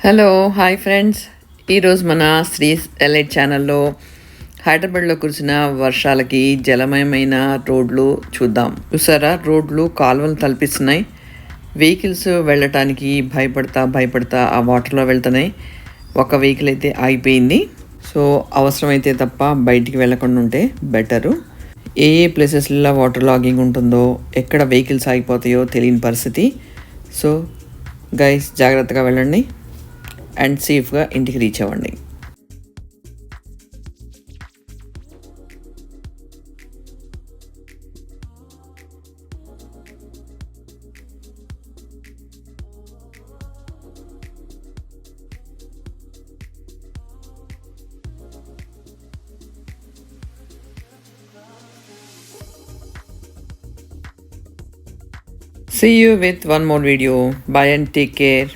Hello hi friends. ఈరోజు మన Shri elite ఛానల్లో హైదరాబాద్లో కురిసిన వర్షాలకి జలమయమైన రోడ్లు చూద్దాం. చూసారా, రోడ్లు కాలువలు తలపిస్తున్నాయి. వెహికల్స్ వెళ్ళటానికి భయపడతా ఆ వాటర్లో వెళ్తున్నాయి. ఒక వెహికల్ అయితే ఆగిపోయింది. సో అవసరమైతే తప్ప బయటికి వెళ్ళకుండా ఉంటే బెటరు. ఏ ప్లేసెస్లో వాటర్ లాగింగ్ ఉంటుందో, ఎక్కడ వెహికల్స్ ఆగిపోతాయో తెలియని పరిస్థితి. సో గైస్, జాగ్రత్తగా వెళ్ళండి అండ్ సేఫ్గా ఇంటికి రీచ్ అవ్వండి. See you with one more video. Bye and take care.